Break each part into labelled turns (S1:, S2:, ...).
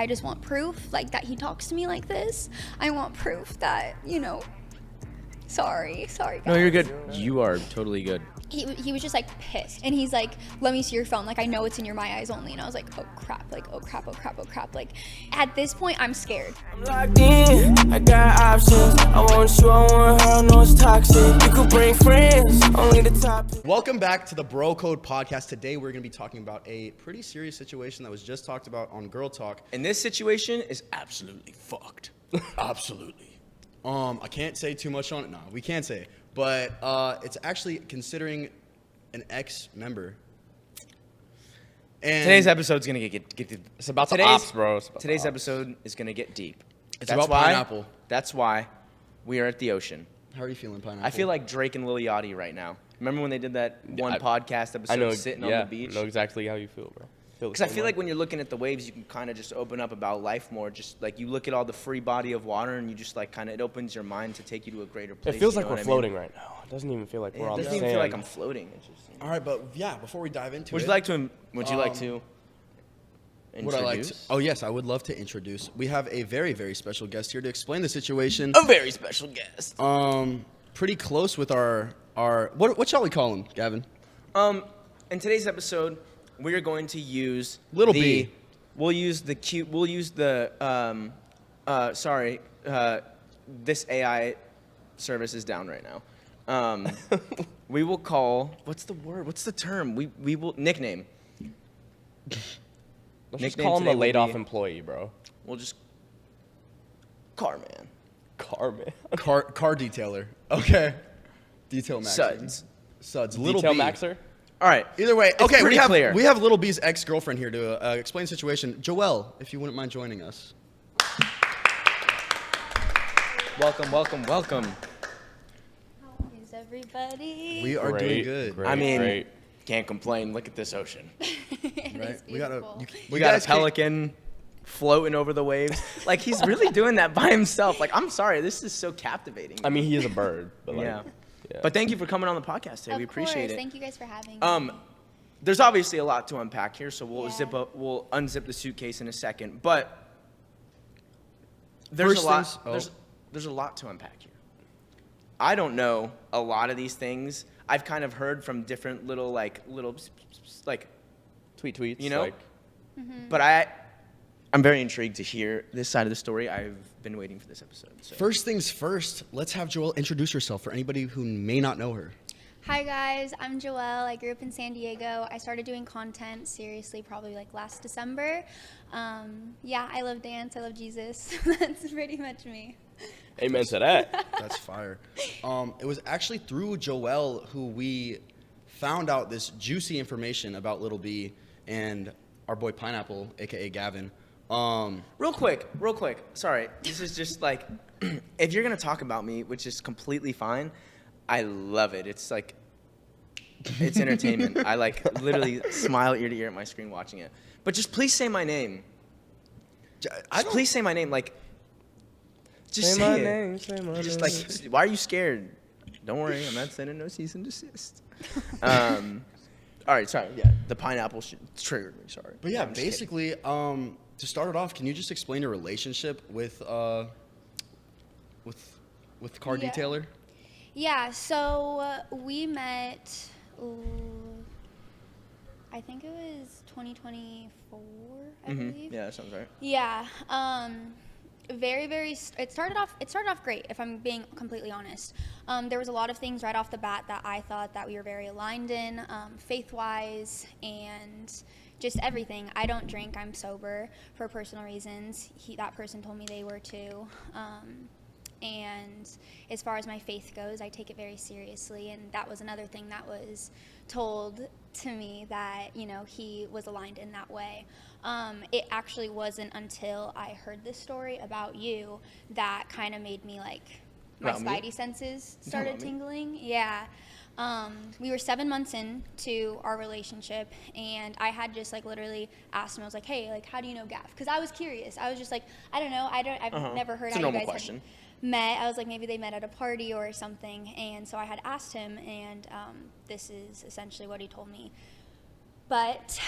S1: I just want proof, like, that he talks to me like this. I want proof that, sorry, guys.
S2: No, you're good. You are totally good.
S1: He was just like pissed, and he's like, let me see your phone, like I know it's in your my eyes only. And I was like, oh crap, like like at this point I'm scared.
S3: I'm locked in, I got options. I want you, I want her, I know it's toxic. You could bring friends, only the top.
S4: Welcome back to the Bro Code podcast. Today we're going to be talking about a pretty serious situation that was just talked about on Girl Talk.
S2: And this situation is absolutely fucked.
S4: Absolutely. I can't say too much on it. No, we can't say. But it's actually considering an ex-member. And
S2: Today's episode's gonna get
S5: It's about the ops, bro.
S2: Today's episode is gonna get deep.
S4: It's about pineapple.
S2: That's why we are at the ocean.
S4: How are you feeling, Pineapple?
S2: I feel like Drake and Lil Yachty right now. Remember when they did that one podcast episode
S5: I know,
S2: sitting on the beach?
S5: I know exactly how you feel, bro.
S2: Because I feel like when you're looking at the waves, you can kind of just open up about life more. Just like you look at all the free body of water, and you just like kind of it opens your mind to take you to a greater place.
S5: It feels like
S2: know
S5: we're
S2: what I
S5: floating
S2: mean?
S5: right now. It doesn't even feel like we're on
S2: It
S5: the
S2: doesn't
S5: sand.
S2: even feel like I'm floating. It's just,
S4: All right, but yeah, before we dive into
S2: Would
S4: it.
S2: you like to introduce?
S4: Would I like to? Oh, yes, I would love to introduce. We have a very, very special guest here to explain the situation.
S2: A very special guest.
S4: Pretty close with our what shall we call him, Gavin?
S2: In today's episode, we are going to use
S4: Little B.
S2: We'll use the cute. We'll use the this AI service is down right now. We will call. What's the word? What's the term? We will nickname.
S5: Let's just
S2: Nickname
S5: call him a
S2: today will
S5: laid-off
S2: be-
S5: employee, bro.
S2: We'll just Carman.
S5: Carman.
S4: Car detailer. Okay. Detail maxer. Suds. Little
S5: Detail
S4: B.
S5: maxer?
S2: All right.
S4: Either way,
S2: It's
S4: okay.
S2: pretty clear.
S4: We have Little B's ex-girlfriend here to explain the situation. Joelle, if you wouldn't mind joining us.
S2: Welcome.
S1: How is everybody?
S4: We are doing good.
S5: Great,
S2: I mean,
S5: great.
S2: can't complain. Look at this ocean.
S4: Right? We
S2: We got a pelican floating over the waves. Like he's really doing that by himself. Like I'm sorry, this is so captivating.
S5: I mean, he is a bird, but like,
S2: yeah.
S5: yeah.
S2: But thank you for coming on the podcast today.
S1: Of
S2: We appreciate
S1: course.
S2: it.
S1: Thank you guys for having me.
S2: There's obviously a lot to unpack here, so we'll
S1: Yeah.
S2: we'll unzip the suitcase in a second. But there's
S4: First
S2: a lot.
S4: things-
S2: There's a lot to unpack here. I don't know a lot of these things. I've kind of heard from different little
S5: tweets,
S2: you know?
S5: like,
S2: but I'm very intrigued to hear this side of the story. I've been waiting for this episode. So.
S4: First things first, let's have Joelle introduce herself for anybody who may not know her.
S1: Hi guys, I'm Joelle. I grew up in San Diego. I started doing content seriously probably like last December. Yeah, I love dance. I love Jesus. That's pretty much me.
S5: amen to that.
S4: That's fire. It was actually through Joelle who we found out this juicy information about Little B and our boy Pineapple, aka Gavin.
S2: Real quick. Sorry, this is just like, if you're gonna talk about me, which is completely fine, I love it. It's like, it's entertainment. I like literally smile ear to ear at my screen watching it. But just please say my name. Please say my name. Like, just say it.
S5: name, say my
S2: Just
S5: name.
S2: like, why are you scared? Don't worry, I'm not sending no cease and desist. All right, sorry. Yeah, the pineapple triggered me. Sorry.
S4: But yeah,
S2: I'm just kidding.
S4: basically, to start it off, can you just explain your relationship with car
S1: Yeah.
S4: detailer?
S1: Yeah, so we met, I think it was 2024, I believe.
S2: Yeah, that sounds right.
S1: Yeah, it started off great, if I'm being completely honest. There was a lot of things right off the bat that I thought that we were very aligned in, faith-wise and just everything. I don't drink, I'm sober for personal reasons. That person told me they were too. And as far as my faith goes, I take it very seriously, and that was another thing that was told to me, that, he was aligned in that way. It actually wasn't until I heard this story about you that kind of made me like, my
S2: About me?
S1: spidey senses started
S2: about me?
S1: tingling. Yeah. We were 7 months into our relationship, and I had just like literally asked him, I was like, hey, like, how do you know Gav? Because I was curious. I was just like, I don't know. I've never heard
S2: It's a
S1: how you
S2: normal
S1: guys
S2: question.
S1: had met. I was like, maybe they met at a party or something. And so I had asked him, and this is essentially what he told me. But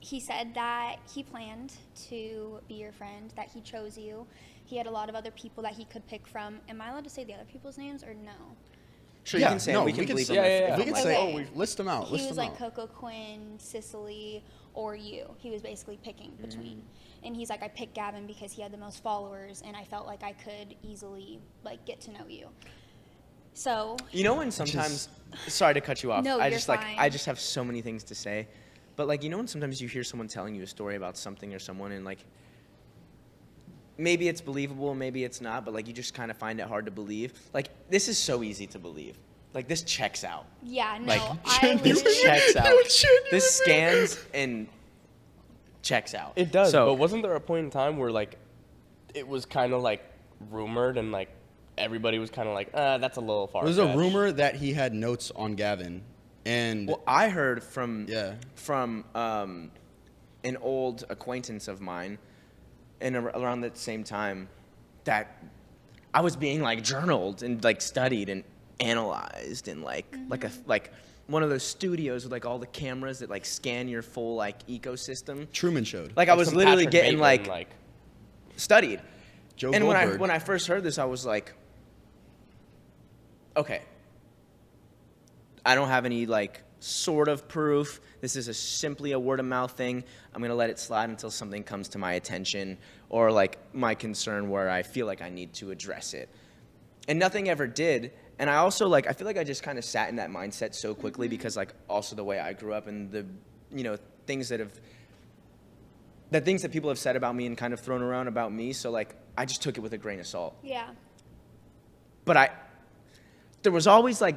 S1: he said that he planned to be your friend, that he chose you. He had a lot of other people that he could pick from. Am I allowed to say the other people's names or no?
S2: Sure, you can say it. We can bleep them.
S5: Yeah.
S4: We can
S1: Okay.
S4: say, list them out.
S1: He
S4: List
S1: was
S4: them
S1: like
S4: out.
S1: Coco Quinn, Cicely, or you. He was basically picking between. And he's like, I picked Gavin because he had the most followers, and I felt like I could easily like get to know you. So
S2: You know when sometimes, sorry to cut you off.
S1: No,
S2: I
S1: you're
S2: just like
S1: fine.
S2: I just have so many things to say, but like you know when sometimes you hear someone telling you a story about something or someone and like maybe it's believable, maybe it's not, but like you just kind of find it hard to believe. Like this is so easy to believe. Like this checks out.
S1: yeah, no,
S2: Like
S1: I
S2: this
S1: literally,
S2: checks out. This scans and checks out.
S5: It does,
S2: So
S5: but wasn't there a point in time where like it was kind of like rumored and like everybody was kind of like, that's a little far.
S4: There's a rumor that he had notes on Gavin, and
S2: well, I heard from
S4: Yeah.
S2: an old acquaintance of mine, and around that same time, that I was being like journaled and like studied and analyzed and like one of those studios with like all the cameras that like scan your full like ecosystem.
S4: Truman showed.
S2: Like I was
S5: some
S2: literally
S5: Patrick
S2: getting
S5: Bateman,
S2: like studied.
S4: Joe
S2: And
S4: Goldberg.
S2: when I first heard this, I was like, okay, I don't have any like sort of proof. This is simply a word of mouth thing. I'm gonna let it slide until something comes to my attention or like my concern where I feel like I need to address it. And nothing ever did. And I also like I feel like I just kind of sat in that mindset so quickly because like also the way I grew up and the things that people have said about me and kind of thrown around about me. So like I just took it with a grain of salt.
S1: yeah.
S2: But there was always like,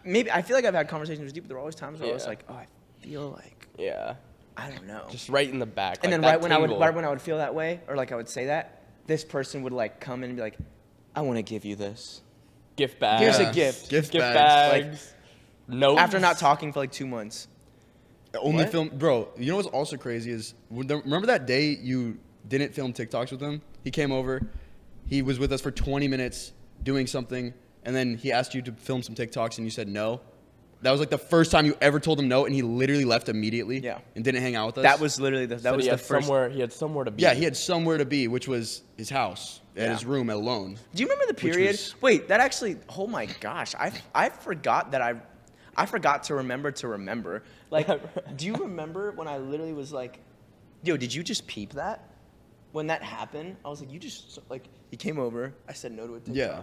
S2: maybe I feel like I've had conversations with you, but there were always times where I was
S5: Yeah.
S2: like, oh, I feel like,
S5: Yeah.
S2: I don't know.
S5: Just right in the back.
S2: And
S5: like
S2: then
S5: that
S2: right when
S5: tingle.
S2: I would feel that way, or like I would say that, this person would like come in and be like, I want to give you this.
S5: Gift bags.
S2: Here's a
S4: Yeah.
S2: gift.
S4: Gift
S5: Gift
S4: bags.
S5: bags. Notes.
S2: After not talking for like 2 months.
S4: Only
S2: What?
S4: film, bro. You know what's also crazy is remember that day you didn't film TikToks with him? He came over, he was with us for 20 minutes doing something, and then he asked you to film some TikToks, and you said no. That was like the first time you ever told him no, and he literally left immediately.
S2: Yeah.
S4: And didn't hang out with us.
S2: That was literally
S5: Said
S2: that was
S5: he
S2: the
S5: had
S2: first.
S5: He had somewhere to be.
S4: Yeah, he had somewhere to be, which was his house, at
S2: Yeah.
S4: his room alone.
S2: Do you remember the
S4: Which
S2: period?
S4: was-
S2: Wait, that actually. Oh my gosh, I forgot that I forgot to remember. Like, do you remember when I literally was like, "Yo, did you just peep that?" When that happened, I was like, "You just like." He came over. I said no to a TikTok.
S4: Yeah.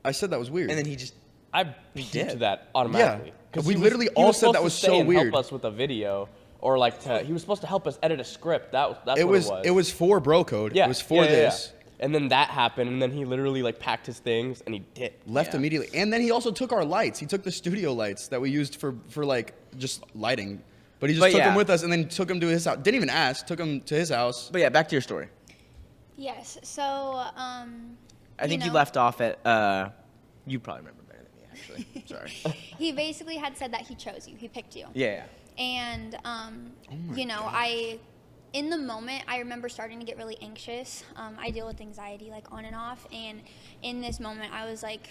S4: I said that was weird.
S2: And then he just.
S5: I
S2: did.
S5: peeped that automatically.
S4: Yeah.
S5: 'Cause
S4: We
S5: he
S4: literally
S5: he
S4: all said
S5: supposed
S4: that
S5: to
S4: was
S5: stay
S4: so
S5: and
S4: weird.
S5: Help us with a video, or like he was supposed to help us edit a script. That's
S4: it
S5: what
S4: was,
S5: it was.
S4: it was for bro code.
S5: Yeah,
S4: It was for this.
S5: And then that happened, and then he literally like packed his things and he did.
S4: Left
S2: Yeah.
S4: immediately. And then he also took our lights. He took the studio lights that we used for like just lighting. But he just
S2: But
S4: took
S2: yeah.
S4: them with us and then took them to his house. Didn't even ask. Took them to his house.
S2: But yeah, back to your story.
S1: Yes. So
S2: I think you
S1: know,
S2: left off at. You probably remember better than me, actually. Sorry.
S1: he basically had said that he chose you. He picked you.
S2: Yeah.
S1: And
S4: Oh
S1: in the moment, I remember starting to get really anxious. I deal with anxiety like on and off, and in this moment, I was like,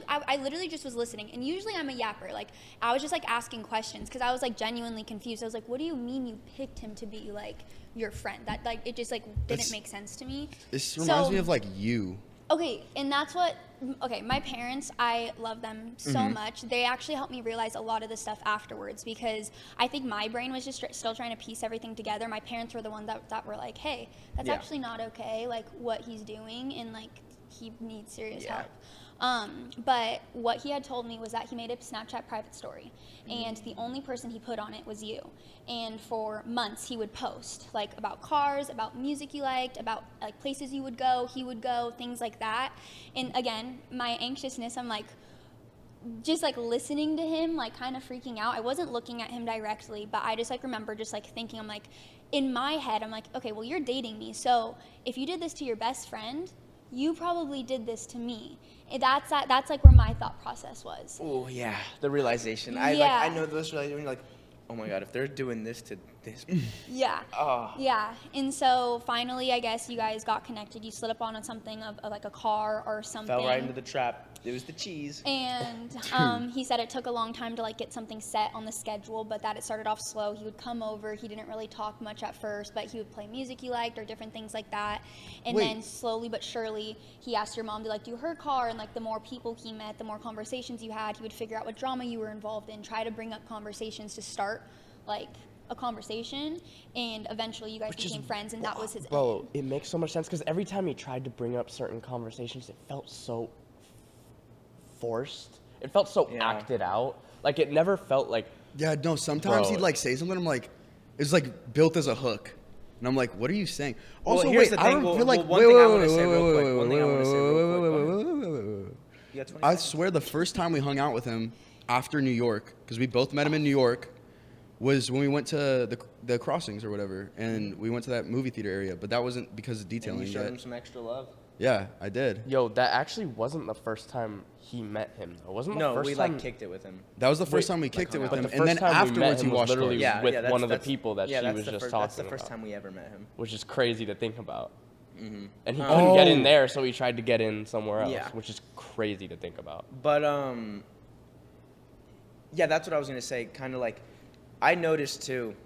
S1: I literally just was listening. And usually I'm a yapper. Like I was just like asking questions because I was like genuinely confused. I was like, what do you mean you picked him to be like your friend? That like it just like didn't
S4: That's-
S1: make sense to me.
S4: This reminds
S1: So-
S4: me of like you.
S1: Okay, and that's what. Okay, my parents, I love them so much. They actually helped me realize a lot of the stuff afterwards because I think my brain was just still trying to piece everything together. My parents were the ones that were like, "Hey, that's
S2: Yeah.
S1: actually not okay. Like what he's doing, and like he needs serious
S2: Yeah.
S1: help." But what he had told me was that he made a Snapchat private story, and the only person he put on it was you. And for months, he would post like about cars, about music you liked, about like places you would go, he would go, things like that. And again, my anxiousness, I'm like, just like listening to him, like kind of freaking out. I wasn't looking at him directly, but I just like remember just like thinking, I'm like, in my head, I'm like, okay, well, you're dating me, so if you did this to your best friend, you probably did this to me. That's like where my thought process was.
S2: Oh yeah, the realization.
S1: Yeah.
S2: I know those realizations. You're like, oh my god, if they're doing this to this.
S1: Yeah.
S2: Oh.
S1: Yeah. And so finally, I guess you guys got connected. You slid up on something of like a car or something.
S2: Fell right into the trap. It was the cheese.
S1: And he said it took a long time to like get something set on the schedule, but that it started off slow. He would come over. He didn't really talk much at first, but he would play music he liked or different things like that. And
S4: Wait.
S1: then slowly but surely, he asked your mom to like do her car, and like the more people he met, the more conversations you had, he would figure out what drama you were involved in, try to bring up conversations to start like a conversation, and eventually you guys became friends, and that was his
S5: Bro,
S1: end.
S5: it makes so much sense because every time he tried to bring up certain conversations, it felt so forced. It felt so acted out. Like it never felt like.
S4: Yeah, no. Sometimes
S5: Bro.
S4: he'd like say something. I'm like, it's like built as a hook, and I'm like, what are you saying?
S2: Well,
S4: Also,
S2: here's
S4: wait,
S2: the
S4: I
S2: thing.
S4: don't feel like.
S2: One
S4: Wait,
S2: thing I
S4: wait,
S2: want to
S4: wait,
S2: say
S4: wait,
S2: real
S4: wait,
S2: quick.
S4: wait,
S2: One thing I want to say real quick. Go ahead. You got 20
S4: I
S2: seconds?
S4: swear, the first time we hung out with him after New York, because we both met him in New York, was when we went to the crossings or whatever, and we went to that movie theater area. But that wasn't because of
S2: And
S4: detailing
S2: you showed
S4: yet.
S2: him some extra love.
S4: Yeah, I did.
S5: Yo, that actually wasn't the first time he met him, though. Wasn't the
S2: No,
S5: first
S2: we
S5: time.
S2: like kicked it with him.
S4: That was the first
S5: Wait,
S4: time we kicked it with
S5: But
S4: him,
S5: the
S4: and then
S5: first time we met
S4: afterwards
S5: him
S4: he
S5: was
S4: washed
S5: literally
S4: cars.
S5: with one of the people that
S2: yeah,
S5: she
S2: that's
S5: was
S2: the
S5: just
S2: first,
S5: talking
S2: That's the first
S5: about.
S2: time we ever met him.
S5: Which is crazy to think about.
S2: Mm-hmm.
S5: And he couldn't get in
S4: Oh.
S5: there, so he tried to get in somewhere else,
S2: Yeah.
S5: which is crazy to think about.
S2: But yeah, that's what I was gonna say. Kind of like, I noticed too.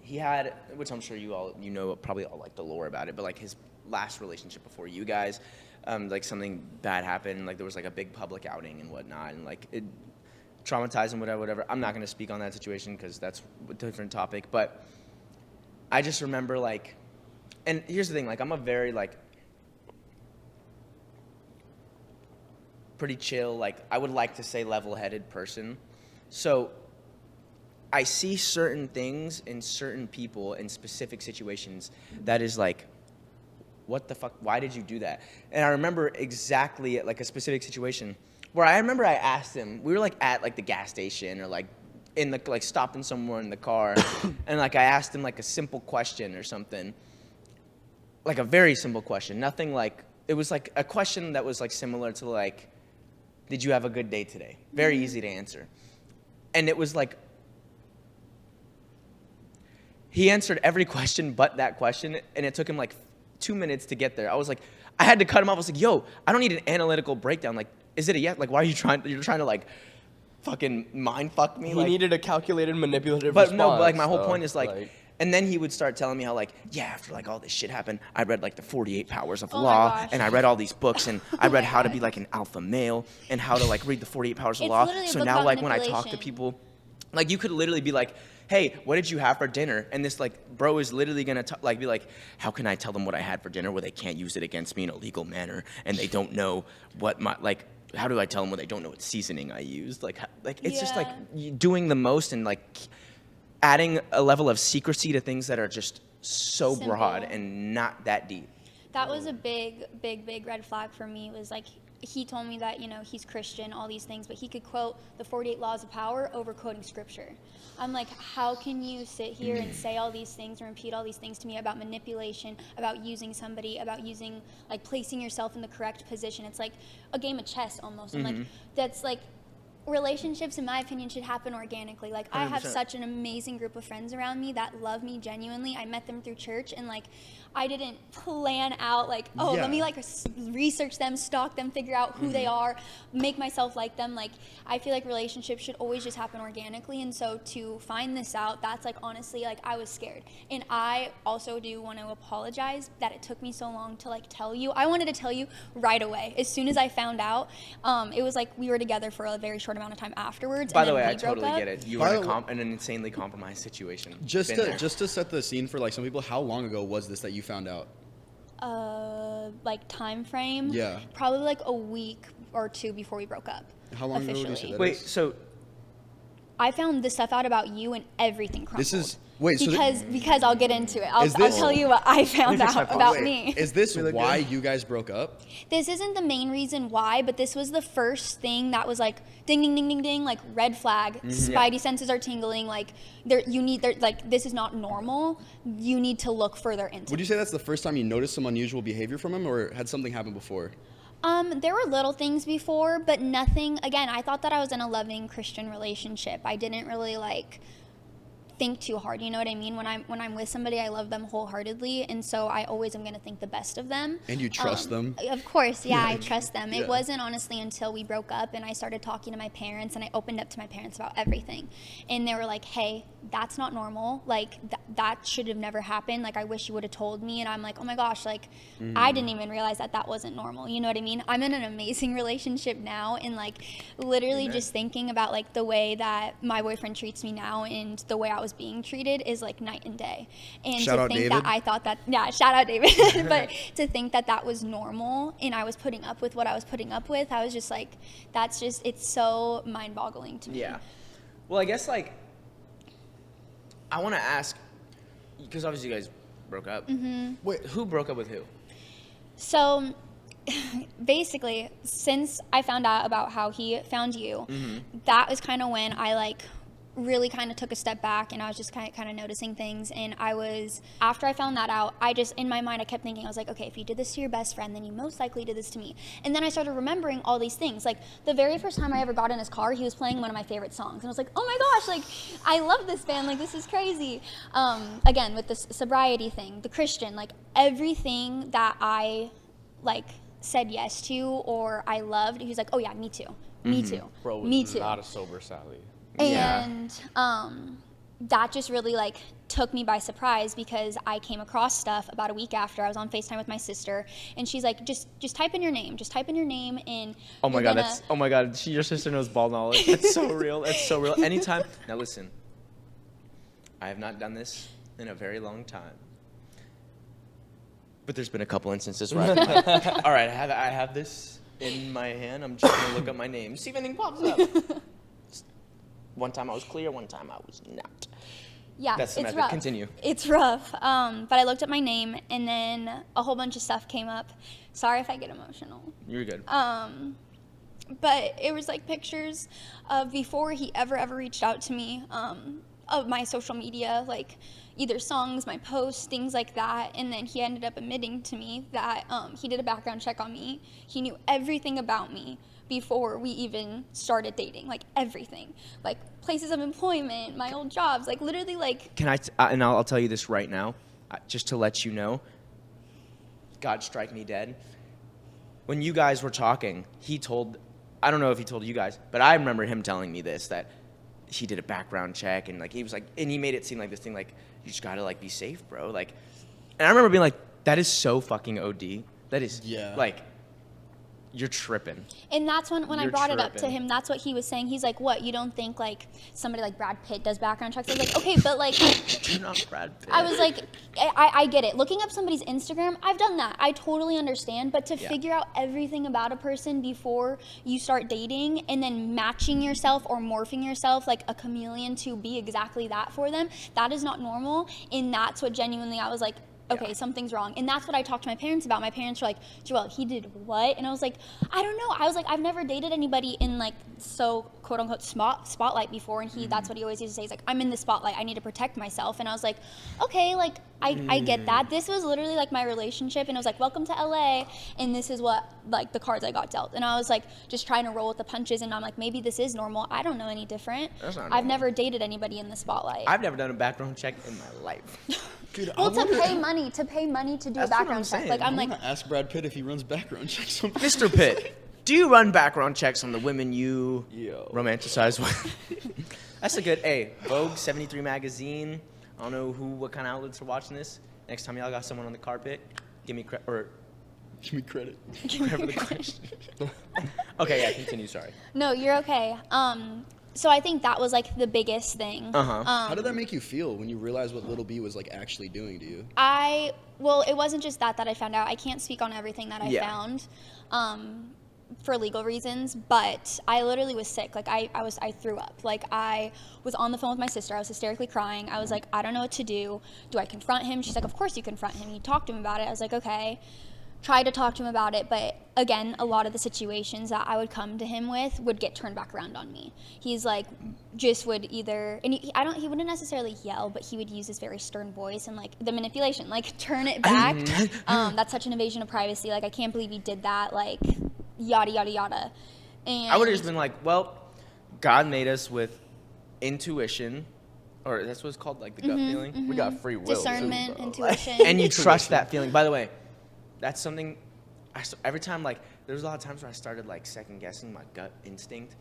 S2: He had, which I'm sure you know probably all like the lore about it, but like his last relationship before you guys, like something bad happened, like there was like a big public outing and whatnot, and like it traumatized him, whatever. I'm not gonna speak on that situation because that's a different topic, but I just remember like, and here's the thing, like I'm a very like pretty chill, like I would like to say level-headed person, so I see certain things in certain people in specific situations that is like, what the fuck? Why did you do that? And I remember exactly like a specific situation where I remember I asked him, we were like at like the gas station or like in the, like stopping somewhere in the car. And like I asked him like a simple question or something, like a very simple question. Nothing like, it was like a question that was like similar to like, did you have a good day today? Very easy to answer. And it was like, he answered every question but that question, and it took him like 2 minutes to get there. I was like, I had to cut him off. I was like, yo, I don't need an analytical breakdown. Like, is it a yes? Like, why are you trying? You're trying to like, fucking mind fuck me.
S5: He
S2: like,
S5: needed a calculated, manipulative
S2: but
S5: response.
S2: no, but like my whole
S5: though.
S2: point is like, and then he would start telling me how like, yeah, after like all this shit happened, I read like the 48 Powers of
S1: Oh my
S2: Law,
S1: gosh.
S2: and I read all these books, and I read
S1: my
S2: how to
S1: God.
S2: be like an alpha male, and how to like read the 48 Powers of
S1: It's
S2: Law.
S1: literally a
S2: So
S1: book
S2: now
S1: about
S2: like when I talk to
S1: manipulation.
S2: people, like you could literally be like, hey, what did you have for dinner? And this like bro is literally gonna like be like, how can I tell them what I had for dinner where they can't use it against me in a legal manner, and they don't know what my like. How do I tell them when they don't know what seasoning I used? Like it's just like
S1: Yeah.
S2: doing the most and like adding a level of secrecy to things that are just so
S1: Simple.
S2: broad and not that deep.
S1: That was a big red flag for me. Was like, he told me that, you know, he's Christian, all these things, but he could quote the 48 laws of power over quoting scripture. I'm like, how can you sit here and say all these things and repeat all these things to me about manipulation, about using somebody, about using, like, placing yourself in the correct position? It's like a game of chess almost. I'm like, that's like, relationships, in my opinion, should happen organically. Like, I have
S2: 100%.
S1: such an amazing group of friends around me that love me genuinely. I met them through church, and like, I didn't plan out like, oh,
S4: Yeah.
S1: let me like research them, stalk them, figure out who they are, make myself like them. Like, I feel like relationships should always just happen organically. And so to find this out, that's like, honestly, like, I was scared. And I also do want to apologize that it took me so long to like tell you. I wanted to tell you right away. As soon as I found out, it was like we were together for a very short amount of time afterwards.
S2: By
S1: and
S2: the
S1: then
S2: way,
S1: we
S2: I
S1: broke
S2: totally
S1: up.
S2: get it. You
S4: By
S2: were
S4: the
S2: in an insanely compromised situation.
S4: Just
S2: Been
S4: to
S2: there.
S4: just to set the scene for like some people, how long ago was this that you found out?
S1: Like time frame.
S4: Yeah.
S1: Probably like a week or two before we broke up.
S4: How long ago would you say
S1: officially.
S4: that
S2: Wait,
S4: is?
S2: so
S1: I found the stuff out about you and everything crumbled.
S4: This is wait. So
S1: because I'll get into it. I'll
S4: Is this-
S1: tell you what I found
S2: fix my
S1: out
S2: phone.
S1: about
S4: wait,
S1: me.
S4: is this why you guys broke up?
S1: This isn't the main reason why, but this was the first thing that was like ding ding ding ding ding, like red flag. Spidey senses are tingling. Like like this is not normal. You need to look further into.
S4: Would you say that's the first time you noticed some unusual behavior from him, or had something happened before?
S1: There were little things before, but nothing. Again, I thought that I was in a loving Christian relationship. I didn't really like think too hard. You know what I mean? When I'm with somebody, I love them wholeheartedly, and so I always am going to think the best of them.
S4: And you trust them?
S1: Of course, yeah, I trust them.
S4: Yeah.
S1: It wasn't honestly until we broke up and I started talking to my parents and I opened up to my parents about everything. And they were like, hey, that's not normal. Like, that should have never happened. Like, I wish you would have told me. And I'm like, oh my gosh, like, I didn't even realize that wasn't normal. You know what I mean? I'm in an amazing relationship now, and like, literally just thinking about like the way that my boyfriend treats me now and the way I was being treated is like night and day. And
S4: Shout
S1: to
S4: out
S1: think
S4: David.
S1: that I thought that, yeah, shout out David. But to think that was normal and I was putting up with what I was putting up with, I was just like, it's so mind boggling to me.
S2: Yeah. Well, I guess like, I want to ask, because obviously you guys broke up.
S1: Mm-hmm.
S2: Wait, who broke up with who?
S1: So basically, since I found out about how he found you, that was kind of when I like really kind of took a step back and I was just kind of noticing things. And after I found that out, I just, in my mind, I kept thinking, I was like, okay, if you did this to your best friend, then you most likely did this to me. And then I started remembering all these things. Like, the very first time I ever got in his car, he was playing one of my favorite songs. And I was like, oh my gosh, like, I love this band. Like, this is crazy. Again, with this sobriety thing, the Christian, like, everything that I, like, said yes to or I loved, he was like, oh yeah, me too. Me too.
S5: Bro was
S1: me too.
S5: not a sober Sally.
S1: And that just really like took me by surprise because I came across stuff about a week after. I was on FaceTime with my sister and she's like, just type in your name. Just type in your name and
S2: Oh my God, your sister knows ball knowledge. That's so real. That's so real. Anytime. Now listen, I have not done this in a very long time. But there's been a couple instances where I'm like, all right, I have this in my hand. I'm just gonna look up my name, see if anything pops up. One time I was clear, one time I was not.
S1: Yeah,
S2: That's the
S1: it's
S2: method.
S1: rough.
S2: Continue.
S1: It's rough. But I looked up my name and then a whole bunch of stuff came up. Sorry if I get emotional.
S2: You're good.
S1: But it was like pictures of before he ever reached out to me, of my social media, like either songs, my posts, things like that. And then he ended up admitting to me that he did a background check on me. He knew everything about me before we even started dating, like everything, like places of employment, my old jobs, like literally like.
S2: Can I, and I'll tell you this right now, just to let you know, God strike me dead. When you guys were talking, I don't know if he told you guys, but I remember him telling me this, that he did a background check and like, he was like, and he made it seem like this thing, like, you just gotta like be safe, bro. Like, and I remember being like, that is so fucking OD. That is, like, you're tripping.
S1: And that's when I
S2: You're
S1: brought it up to
S2: tripping.
S1: him. That's what he was saying. He's like, what, you don't think like somebody like Brad Pitt does background checks? I was like, okay, but like.
S2: You're not Brad Pitt.
S1: I was like, I get it. Looking up somebody's Instagram, I've done that. I totally understand. But to figure out everything about a person before you start dating and then matching yourself or morphing yourself like a chameleon to be exactly that for them, that is not normal. And that's what genuinely I was like, okay, something's wrong. And that's what I talked to my parents about. My parents were like, Joelle, he did what? And I was like, I don't know. I was like, I've never dated anybody in like so quote unquote spotlight before. And that's what he always used to say. He's like, I'm in the spotlight. I need to protect myself. And I was like, okay, like I get that. This was literally like my relationship. And it was like, welcome to LA. And this is what like the cards I got dealt. And I was like, just trying to roll with the punches. And I'm like, maybe this is normal. I don't know any different.
S2: That's not
S1: I've
S2: normal.
S1: never dated anybody in the spotlight.
S2: I've never done a background check in my life.
S4: Dude,
S1: Well, to pay money to do
S2: That's
S1: a
S2: what I'm
S1: background check.
S2: saying.
S1: Like I'm
S4: I'm
S1: like,
S4: gonna ask Brad Pitt if he runs background checks on
S2: Mr. Pitt, do you run background checks on the women you romanticize with? That's a good, Vogue 73 magazine. I don't know what kind of outlets are watching this. Next time y'all got someone on the carpet, give me credit, or
S4: Give me credit.
S2: whatever the question. Okay, yeah, continue, sorry.
S1: no, you're okay. So I think that was like the biggest thing.
S2: Uh-huh.
S4: How did that make you feel when you realized what Little B was like actually doing to you?
S1: Well, it wasn't just that I found out. I can't speak on everything that I found for legal reasons, but I literally was sick. Like I threw up. Like I was on the phone with my sister. I was hysterically crying. I was like, I don't know what to do. Do I confront him? She's like, of course you confront him. You talk to him about it. I was like, okay. Tried to talk to him about it, but again, a lot of the situations that I would come to him with would get turned back around on me. He's like, just would either, and he wouldn't necessarily yell, but he would use this very stern voice and like the manipulation, like turn it back. That's such an invasion of privacy. Like I can't believe he did that. Like yada yada yada. And
S2: I would have just been like, well, God made us with intuition or that's what it's called, like the gut feeling.
S5: We got free will. too,
S1: Discernment,
S5: bro.
S1: intuition.
S2: And you trust that feeling. By the way, that's something. Every time, like, there was a lot of times where I started like second guessing my gut instinct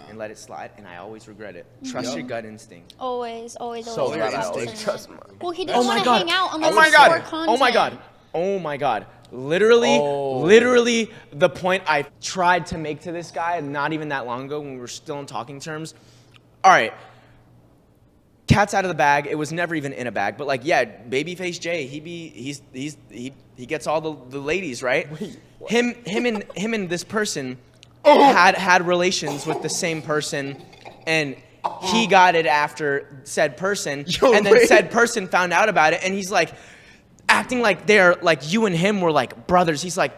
S2: and let it slide, and I always regret it. Trust your gut instinct.
S1: Always, always,
S5: So
S1: always.
S5: glad I
S1: 100%.
S5: always trust mine.
S1: Well, he doesn't want to hang out unless
S2: Oh my
S1: it's for
S2: god!
S1: content.
S2: Oh my god! Oh my god! Literally, the point I tried to make to this guy not even that long ago when we were still in talking terms. All right, cat's out of the bag. It was never even in a bag, but like, yeah, babyface Jay, he gets all the ladies, right? Him and this person had relations with the same person, and he got it after said person, and then said person found out about it, and he's like acting like they're like you and him were like brothers. He's like,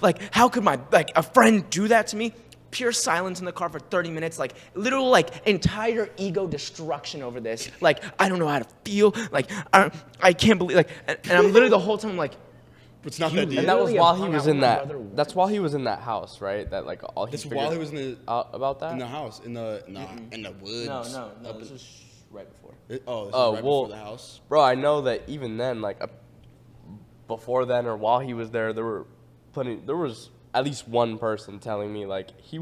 S2: like, how could my like a friend do that to me? Pure silence in the car for 30 minutes, like literal like entire ego destruction over this. Like, I don't know how to feel. Like, I can't believe like, and I'm literally the whole time like,
S4: It's not that deep.
S5: And that was
S2: Literally
S5: while
S2: hung
S5: he
S2: out
S5: was
S2: with
S5: in
S2: my
S5: that.
S2: brother
S5: That's while he was in that house, right? That like all he
S4: That's
S5: figured
S4: while he was in
S5: out about that.
S4: the house, in the woods.
S2: no, this was right before.
S4: This is
S5: Oh,
S4: right
S5: well,
S4: before the house.
S5: Bro, I know that even then, like before then or while he was there, there was at least one person telling me like he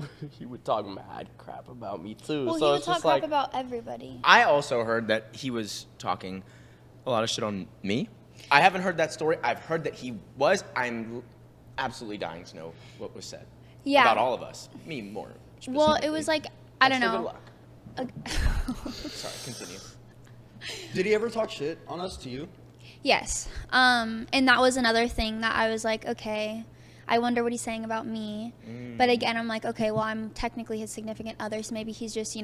S5: would talk mad crap about me too.
S1: Well,
S5: so
S1: he would
S5: it's
S1: talk
S5: just
S1: crap
S5: like
S1: about everybody.
S2: I also heard that he was talking a lot of shit on me. I haven't heard that story. I've heard that he was. I'm absolutely dying to know what was said
S1: Yeah.
S2: about all of us. Me more.
S1: Well, it was like, I don't
S2: Extra
S1: know.
S2: Good luck. Sorry, continue.
S4: Did he ever talk shit on us to you?
S1: Yes. And that was another thing that I was like, okay, I wonder what he's saying about me. But again, I'm like, okay, well, I'm technically his significant other, so maybe he's just,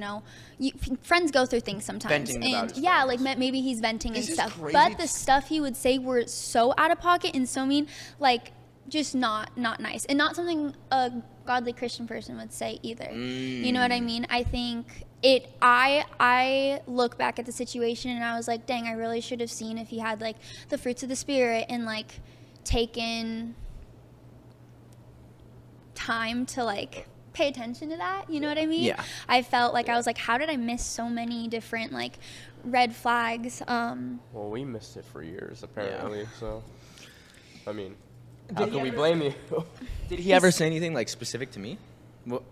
S1: friends go through things sometimes.
S2: Venting about
S1: and
S2: his
S1: yeah,
S2: friends.
S1: like maybe he's venting
S4: This
S1: and
S4: is
S1: stuff.
S4: crazy.
S1: But the stuff he would say were so out of pocket and so mean, like just not nice. And not something a godly Christian person would say either. You know what I mean? I think I look back at the situation and I was like, dang, I really should have seen if he had like the fruits of the spirit and like taken time to like pay attention to that. You know what I mean?
S2: Yeah.
S1: I felt like I was like, how did I miss so many different like red flags?
S5: well, we missed it for years apparently. So, I mean, how can we blame you?
S2: Did he ever say anything like specific to me? Well,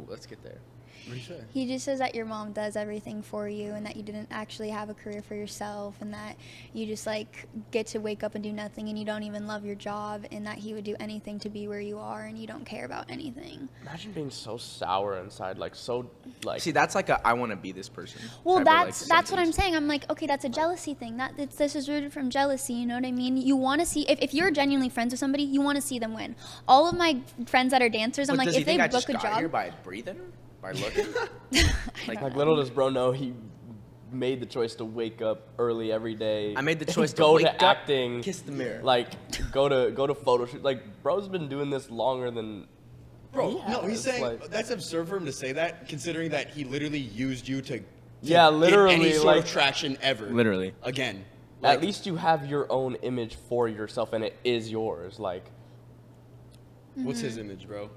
S2: let's get there.
S4: What did he say?
S1: He just says that your mom does everything for you and that you didn't actually have a career for yourself and that you just like get to wake up and do nothing and you don't even love your job and that he would do anything to be where you are and you don't care about anything.
S5: Imagine being so sour inside, like so, like.
S2: See, that's like I want to be this person.
S1: Well,
S2: type of, like,
S1: that's what I'm
S2: sentence.
S1: saying. I'm like, okay, that's a jealousy thing. This is rooted from jealousy. You know what I mean? You want to see if you're genuinely friends with somebody, you want to see them win. All of my friends that are dancers, I'm
S2: But
S1: like,
S2: does he
S1: if they
S2: think I
S1: book
S2: just
S1: a
S2: got
S1: job,
S2: here by breathing, by looking?
S5: Like little does bro know he made the choice to wake up early every day.
S2: I made the choice to
S5: go
S2: wake
S5: to
S2: up,
S5: acting,
S2: kiss the mirror.
S5: like go to photo shoot. Like bro's been doing this longer than.
S4: Bro,
S5: he
S4: no, he's
S5: has,
S4: saying
S5: like-
S4: that's absurd for him to say that, considering that he literally used you to
S5: Yeah,
S4: get
S5: literally,
S4: any sort
S5: like-
S4: of traction ever.
S2: Literally.
S4: Again.
S5: At least you have your own image for yourself, and it is yours. Like
S4: What's his image, bro?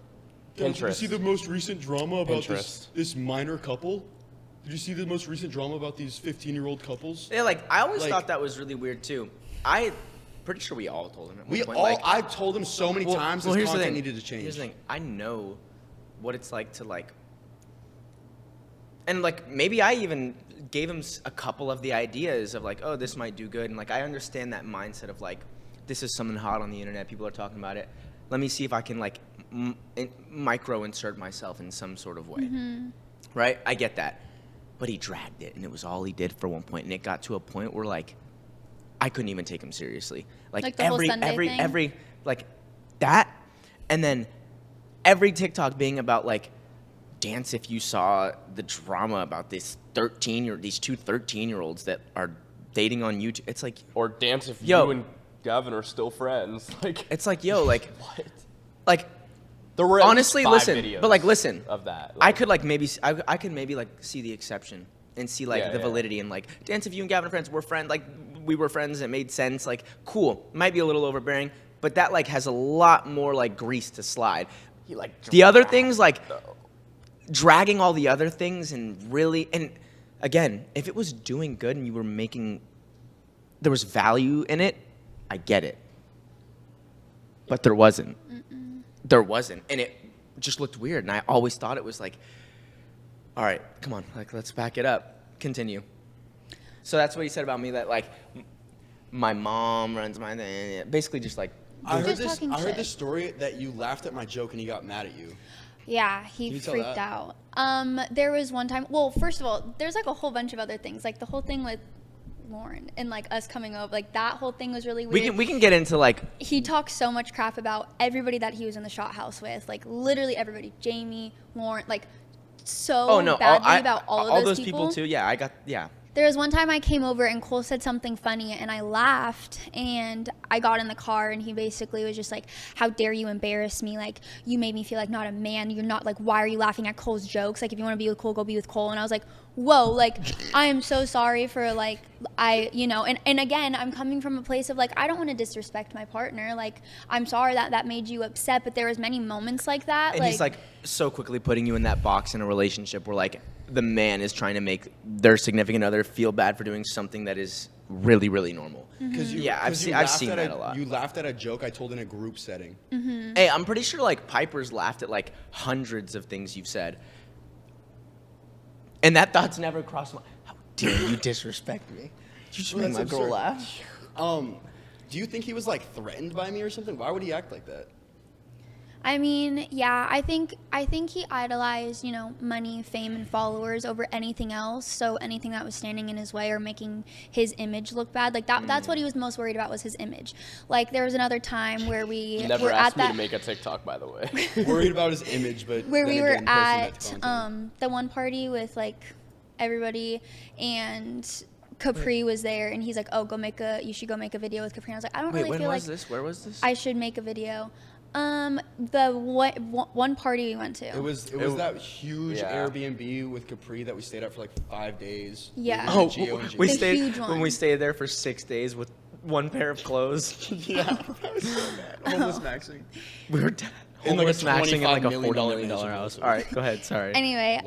S5: Pinterest.
S6: Did you see the most recent drama about
S5: Pinterest.
S6: this minor couple? Did you see the most recent drama about these 15-year-old couples?
S2: Yeah, like I always
S4: Like-
S2: thought that was really weird too. I pretty sure we all told him. At one
S4: We
S2: point,
S4: all,
S2: like,
S4: I've told him so many times his
S2: here's the
S4: content
S2: thing.
S4: needed to change.
S2: Here's the thing. I know what it's like to like, and like maybe I even gave him a couple of the ideas of like, oh, this might do good, and like I understand that mindset of like, this is something hot on the internet. People are talking about it. Let me see if I can like micro insert myself in some sort of way. Right? I get that. But he dragged it, and it was all he did for one point, and it got to a point where like I couldn't even take him seriously.
S1: Like the whole Sunday thing?
S2: every like that, and then every TikTok being about like dance if you saw the drama about these two 13-year-olds that are dating on YouTube. It's like
S5: or dance if
S2: Yo.
S5: you and Gavin are still friends. Like
S2: it's like yo like
S5: what?
S2: like
S5: There were at least
S2: honestly
S5: 5
S2: listen,
S5: videos
S2: but like listen
S5: of that.
S2: I could like maybe I could maybe like see the exception and see like
S5: Yeah,
S2: the
S5: yeah.
S2: validity and like dance if you and Gavin are friends, we're friends, like we were friends, it made sense, like cool. Might be a little overbearing, but that like has a lot more like grease to slide.
S5: He like
S2: The other
S5: dragged,
S2: things like
S5: though.
S2: dragging all the other things and really and again, if it was doing good and you were making, there was value in it, I get it. But there wasn't. There wasn't. And it just looked weird. And I always thought it was like, all right, come on, like, let's back it up. Continue. So that's what he said about me, that, like, my mom runs my thing. Basically just, like,
S4: I heard
S1: Just talking
S4: this
S1: shit.
S4: story that you laughed at my joke and he got mad at you.
S1: Yeah,
S4: Can
S1: he
S4: you tell
S1: freaked
S4: that?
S1: out. There was one time. Well, first of all, there's like a whole bunch of other things, like the whole thing with Lauren and like us coming over. Like that whole thing was really weird.
S2: we can get into, like,
S1: He talked so much crap about everybody that he was in the shot house with, like literally everybody. Jamie, Lauren, like so badly about all of those
S2: people too. Yeah,
S1: There was one time I came over and Cole said something funny and I laughed, and I got in the car and he basically was just like, how dare you embarrass me? Like, you made me feel like not a man. You're not, like, why are you laughing at Cole's jokes? Like, if you want to be with Cole, go be with Cole. And I was like, whoa, like, I am so sorry for, like, and again, I'm coming from a place of, like, I don't want to disrespect my partner. Like, I'm sorry that made you upset, but there was many moments like that.
S2: and he's, like, so quickly putting you in that box in a relationship where, like, the man is trying to make their significant other feel bad for doing something that is really, really normal. Yeah, I've seen that a lot.
S4: You laughed at a joke I told in a group setting.
S2: Hey, I'm pretty sure, like, Piper's laughed at, like, hundreds of things you've said. And that thought's never crossed my... How dare you disrespect me? You just
S4: Well,
S2: made
S4: that's
S2: my girl
S4: absurd.
S2: laugh.
S4: Do you think he was like threatened by me or something? Why would he act like that?
S1: I mean, yeah, I think he idolized, money, fame, and followers over anything else. So anything that was standing in his way or making his image look bad, like that's what he was most worried about, was his image. Like there was another time where we
S5: Never
S1: were
S5: asked
S1: at
S5: me to make a TikTok, by the way.
S4: Worried about his image, but
S1: where
S4: then
S1: we were
S4: again, posting that
S1: at
S4: to content.
S1: the one party with like everybody, and Capri was there, and he's like, "Oh, you should go make a video with Capri." And I was like, "I don't
S2: Wait,
S1: really
S2: when
S1: feel
S2: was
S1: like
S2: this? Where was this?
S1: I should make a video." The one party we went to.
S4: It was that huge
S5: Yeah.
S4: Airbnb with Capri that we stayed at for like 5 days.
S1: Yeah.
S4: With
S2: Oh,
S4: Gio and
S2: we
S1: The
S4: Jay.
S2: stayed
S1: huge
S2: when
S1: one.
S2: we stayed there for 6 days with one pair of clothes.
S4: Yeah, that was so bad. Homeless maxing.
S2: We were
S4: In like a
S2: homeless maxing in like a
S4: $25
S2: $40
S4: million
S2: million
S4: mansion.
S2: house. All right, go ahead. Sorry.
S1: Anyway,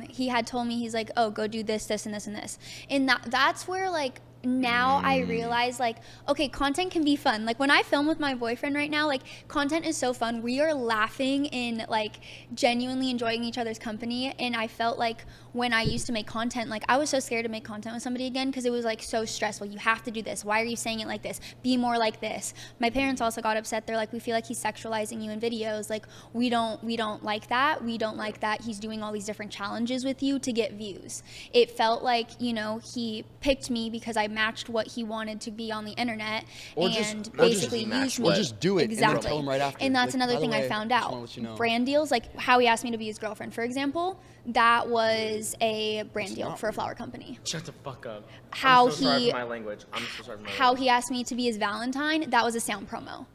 S1: he had told me, he's like, "Oh, go do this, this, and this, and this," and that's where like now I realize, like, okay, content can be fun. Like when I film with my boyfriend right now, like content is so fun. We are laughing and like genuinely enjoying each other's company. And I felt like when I used to make content, like I was so scared to make content with somebody again because it was like so stressful. You have to do this. Why are you saying it like this? Be more like this. My parents also got upset. They're like, we feel like he's sexualizing you in videos. Like we don't like that. We don't like that he's doing all these different challenges with you to get views. It felt like, he picked me because I matched what he wanted to be on the internet
S4: Or
S1: and
S4: just
S1: basically
S2: match
S1: used
S2: what?
S1: me.
S4: Or just do it and then
S1: Exactly.
S4: tell him right after.
S1: And that's
S4: Like,
S1: another
S4: by the
S1: thing I
S4: way,
S1: found
S4: just
S1: out.
S4: wanna let you know.
S1: Brand deals, like how he asked me to be his girlfriend, for example, that was a brand deal for a flower company.
S2: Shut the fuck up.
S1: How
S2: I'm so sorry
S1: he-
S2: for my language. I'm so sorry for my
S1: How
S2: language.
S1: he asked me to be his Valentine, that was a sound promo.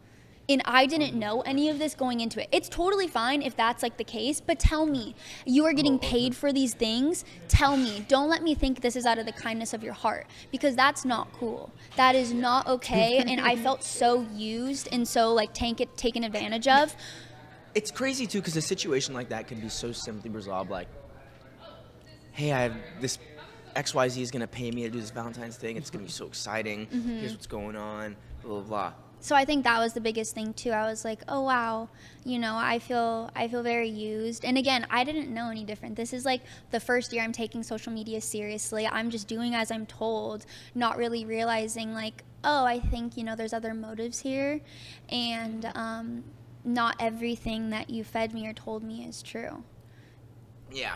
S1: And I didn't know any of this going into it. It's totally fine if that's like the case, but tell me, you are getting paid for these things. Tell me, don't let me think this is out of the kindness of your heart, because that's not cool. That is not okay. And I felt so used and so like taken advantage of.
S2: It's crazy too, because a situation like that can be so simply resolved. Like, hey, I have this XYZ is gonna pay me to do this Valentine's thing. It's gonna be so exciting. Here's what's going on. Blah blah blah.
S1: So I think that was the biggest thing too. I was like, oh wow, I feel very used. And again, I didn't know any different. This is like the first year I'm taking social media seriously. I'm just doing as I'm told, not really realizing like, oh, I think there's other motives here, and not everything that you fed me or told me is true.
S2: Yeah.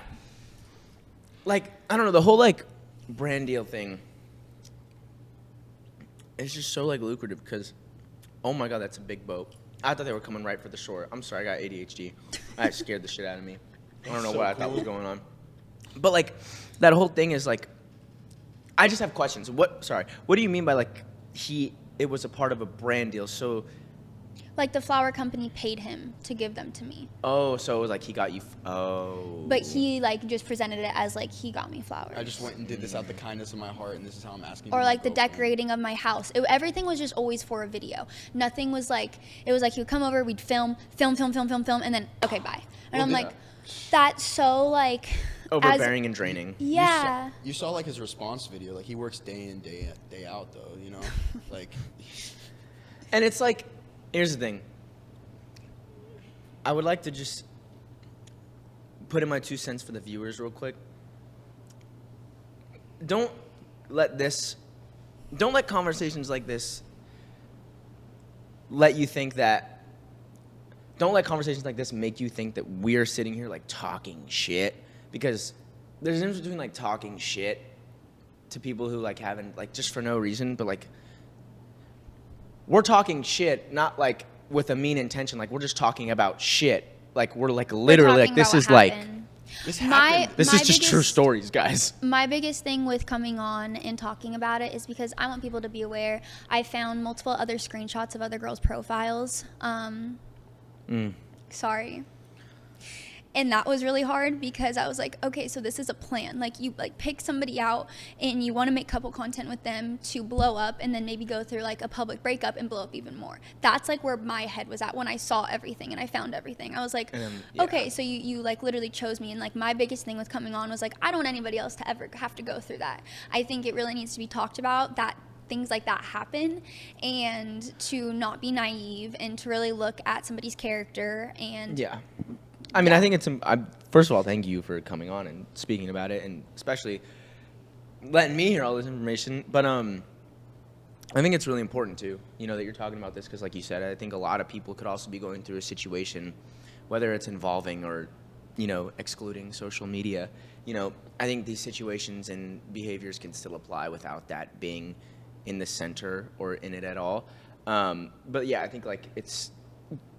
S2: Like, I don't know, the whole like brand deal thing. It's just so like lucrative because, oh my God, that's a big boat. I thought they were coming right for the shore. I'm sorry, I got ADHD. That scared the shit out of me. I don't know what I thought was going on. But like, that whole thing is like, I just have questions. What do you mean by like it was a part of a brand deal? So,
S1: Like the flower company paid him to give them to me,
S2: oh, so it was like he got you, oh.
S1: but he like just presented it as like he got me flowers.
S4: I just went and did this out the kindness of my heart, and this is how I'm asking.
S1: Or
S4: you,
S1: like
S4: my
S1: the
S4: girlfriend.
S1: decorating of my house. Everything was just always for a video. Nothing was like, it was like he would come over, we'd film, and then, okay, bye. And
S4: Well,
S1: I'm
S4: yeah.
S1: like, that's so like,
S2: overbearing and draining.
S1: Yeah.
S4: You saw like his response video. Like he works day in, day out, though. You know, like.
S2: And it's like, here's the thing. I would like to just put in my 2 cents for the viewers real quick. Don't let conversations like this let you think that, don't let conversations like this make you think that we're sitting here like talking shit, because there's a difference between like talking shit to people who like haven't, like just for no reason, but like we're talking shit, not like with a mean intention, like we're just talking about shit. Like we're like literally like this is like this is just true stories, guys.
S1: My biggest thing with coming on and talking about it is because I want people to be aware. I found multiple other screenshots of other girls' profiles. Sorry. And that was really hard because I was like, okay, so this is a plan. Like you like pick somebody out and you want to make couple content with them to blow up and then maybe go through like a public breakup and blow up even more. That's like where my head was at when I saw everything and I found everything. I was like, okay, so you like literally chose me. And like my biggest thing with coming on was like, I don't want anybody else to ever have to go through that. I think it really needs to be talked about that things like that happen, and to not be naive and to really look at somebody's character. And
S2: I mean, I think it's, first of all, thank you for coming on and speaking about it, and especially letting me hear all this information. But I think it's really important, too, you know, that you're talking about this, because like you said, I think a lot of people could also be going through a situation, whether it's involving or, you know, excluding social media. You know, I think these situations and behaviors can still apply without that being in the center or in it at all. But yeah, I think like it's